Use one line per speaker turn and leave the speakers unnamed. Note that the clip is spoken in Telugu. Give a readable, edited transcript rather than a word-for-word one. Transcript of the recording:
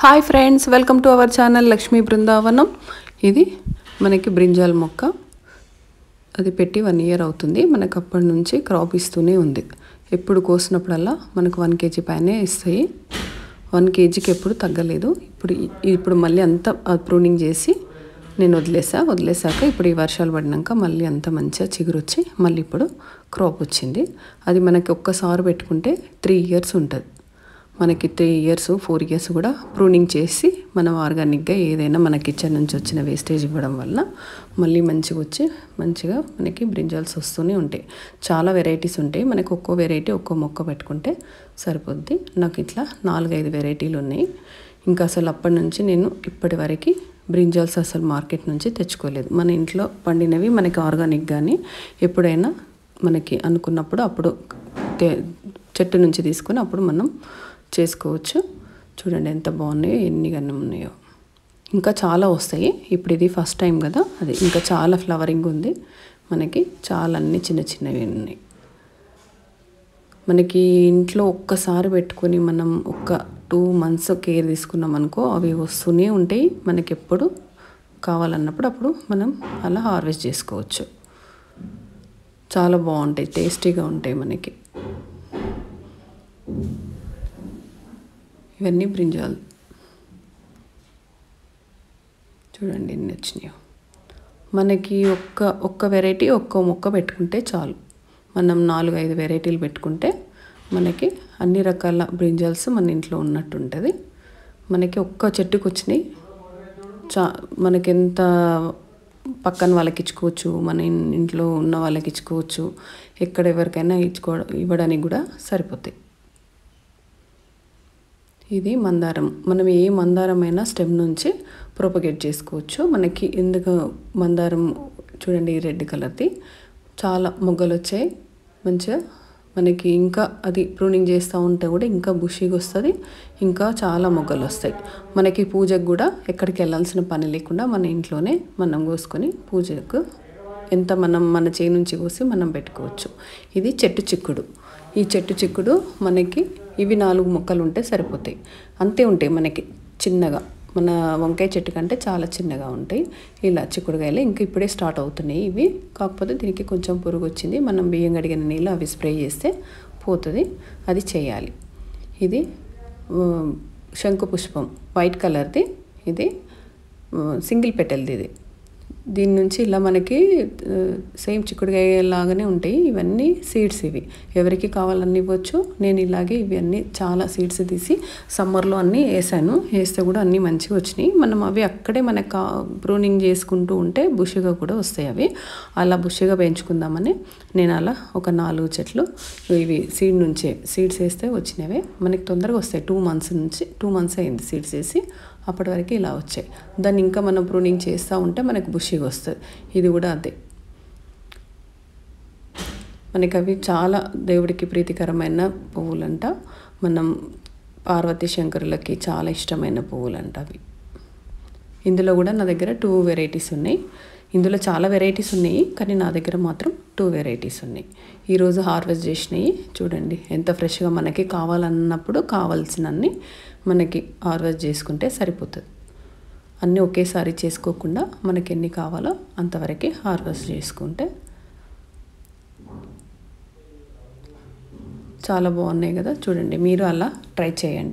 Hi friends, welcome to our channel Lakshmi Brindavanam. ఇది మనకి బ్రింజాల్ మొక్క, అది పెట్టి 1 ఇయర్ అవుతుంది. మనకు అప్పటి నుంచి క్రాప్ ఇస్తూనే ఉంది. ఎప్పుడు కోసినప్పుడల్లా మనకు 1 kg పైనే ఇస్తాయి. 1 kgకి ఎప్పుడు తగ్గలేదు. ఇప్పుడు మళ్ళీ అంతా ప్రూనింగ్ చేసి నేను వదిలేసాక ఇప్పుడు ఈ వర్షాలు పడినాక మళ్ళీ అంత మంచిగా చిగురు వచ్చి మళ్ళీ ఇప్పుడు క్రాప్ వచ్చింది. అది మనకి ఒక్కసారి పెట్టుకుంటే 3 ఇయర్స్ ఉంటుంది. మనకి 3 ఇయర్స్ 4 ఇయర్స్ కూడా ప్రూనింగ్ చేసి మనం ఆర్గానిక్గా ఏదైనా మన కిచెన్ నుంచి వచ్చిన వేస్టేజ్ ఇవ్వడం వల్ల మళ్ళీ మంచిగా మనకి బ్రింజాల్స్ వస్తూనే ఉంటాయి. చాలా వెరైటీస్ ఉంటాయి. మనకు ఒక్కో వెరైటీ ఒక్కో మొక్క పెట్టుకుంటే సరిపోద్ది. నాకు ఇట్లా 4-5 వెరైటీలు ఉన్నాయి. ఇంకా అసలు అప్పటి నుంచి నేను ఇప్పటి వరకు బ్రింజాల్స్ అసలు మార్కెట్ నుంచి తెచ్చుకోలేదు. మన ఇంట్లో పండినవి మనకి ఆర్గానిక్ కానీ ఎప్పుడైనా మనకి అనుకున్నప్పుడు అప్పుడు చెట్టు నుంచి తీసుకొని అప్పుడు మనం చేసుకోవచ్చు. చూడండి ఎంత బాగున్నాయో, ఎన్ని గన్నం ఉన్నాయో. ఇంకా చాలా వస్తాయి. ఇప్పుడు ఇది ఫస్ట్ టైం కదా, అది ఇంకా చాలా ఫ్లవరింగ్ ఉంది. మనకి చాలా అన్ని చిన్నవి ఉన్నాయి. మనకి ఇంట్లో ఒక్కసారి పెట్టుకొని మనం 2 months కేర్ తీసుకున్నాం అనుకో, అవి వస్తూనే ఉంటాయి. మనకి ఎప్పుడు కావాలన్నప్పుడు అప్పుడు మనం అలా హార్వెస్ట్ చేసుకోవచ్చు. చాలా బాగుంటాయి, టేస్టీగా ఉంటాయి. మనకి ఇవన్నీ బ్రింజాల్ చూడండి ఎన్ని వచ్చినాయో. మనకి ఒక్క వెరైటీ ఒక్కో మొక్క పెట్టుకుంటే చాలు. మనం 4-5 వెరైటీలు పెట్టుకుంటే మనకి అన్ని రకాల బ్రింజాల్స్ మన ఇంట్లో ఉన్నట్టు ఉంటుంది. మనకి ఒక్క చెట్టుకు వచ్చినాయి. మనకి ఎంత పక్కన వాళ్ళకి ఇచ్చుకోవచ్చు, మన ఇంట్లో ఉన్న వాళ్ళకి ఇచ్చుకోవచ్చు, ఎక్కడ ఎవరికైనా ఇవ్వడానికి కూడా సరిపోతాయి. ఇది మందారం. మనం ఏ మందారం అయినా స్టెమ్ నుంచి ప్రొపగేట్ చేసుకోవచ్చు. మనకి ఎందుకు మందారం చూడండి, రెడ్ కలర్ది చాలా మొగ్గలు వచ్చాయి మంచిగా. మనకి ఇంకా అది ప్రూనింగ్ చేస్తూ ఉంటే కూడా ఇంకా బుషిగా వస్తుంది, ఇంకా చాలా మొగ్గలు వస్తాయి. మనకి పూజకు కూడా ఎక్కడికి వెళ్ళాల్సిన పని లేకుండా మన ఇంట్లోనే మనం కోసుకొని పూజకు ఎంత మన చేను నుంచి కోసి మనం పెట్టుకోవచ్చు. ఇది చెట్టు చిక్కుడు. ఈ చెట్టు చిక్కుడు మనకి ఇవి 4 మొక్కలు ఉంటే సరిపోతాయి. అంతే ఉంటాయి మనకి చిన్నగా. మన వంకాయ చెట్టు కంటే చాలా చిన్నగా ఉంటాయి. ఇలా చిక్కుడుకాయలు ఇంకా ఇప్పుడే స్టార్ట్ అవుతున్నాయి ఇవి. కాకపోతే దీనికి కొంచెం పురుగు వచ్చింది. మనం బియ్యం కడిగిన నీళ్ళు అవి స్ప్రే చేస్తే పోతుంది. అది చేయాలి. ఇది శంకు పుష్పం వైట్ కలర్ది. ఇది సింగిల్ పెటల్ది. ఇది దీని నుంచి ఇలా మనకి సేమ్ చిక్కుడుకాయ లాగానే ఉంటాయి. ఇవన్నీ సీడ్స్. ఇవి ఎవరికి కావాలన్నీ ఇవ్వచ్చు. నేను ఇలాగే ఇవన్నీ చాలా సీడ్స్ తీసి సమ్మర్లో అన్నీ వేస్తే కూడా అన్నీ మంచిగా వచ్చినాయి. మనం అవి అక్కడే మనకు ప్రూనింగ్ చేసుకుంటూ ఉంటే బుషిగా కూడా వస్తాయి. అవి అలా బుషిగా పెంచుకుందామని నేను అలా ఒక 4 చెట్లు ఇవి సీడ్స్ వేస్తే వచ్చినవే. మనకి తొందరగా వస్తాయి. 2 months అయింది సీడ్స్ వేసి. అప్పటి వరకు ఇలా వచ్చాయి. దాన్ని ఇంకా మనం ప్రూనింగ్ చేస్తూ ఉంటే మనకు బుషిగా వస్తుంది. ఇది కూడా అదే. మనకి అవి చాలా దేవుడికి ప్రీతికరమైన పువ్వులంట. మనం పార్వతీ శంకరులకి చాలా ఇష్టమైన పువ్వులంట అవి. ఇందులో కూడా నా దగ్గర 2 వెరైటీస్ ఉన్నాయి. ఇందులో చాలా వెరైటీస్ ఉన్నాయి, కానీ నా దగ్గర మాత్రం 2 వెరైటీస్ ఉన్నాయి. ఈరోజు హార్వెస్ట్ చేసినవి చూడండి ఎంత ఫ్రెష్గా. మనకి కావాలన్నప్పుడు కావాల్సినన్ని మనకి హార్వెస్ట్ చేసుకుంటే సరిపోతుంది. అన్నీ ఒకేసారి చేసుకోకుండా మనకి ఎన్ని కావాలో అంతవరకు హార్వెస్ట్ చేసుకుంటే చాలా బాగున్నాయి కదా. చూడండి, మీరు అలా ట్రై చేయండి.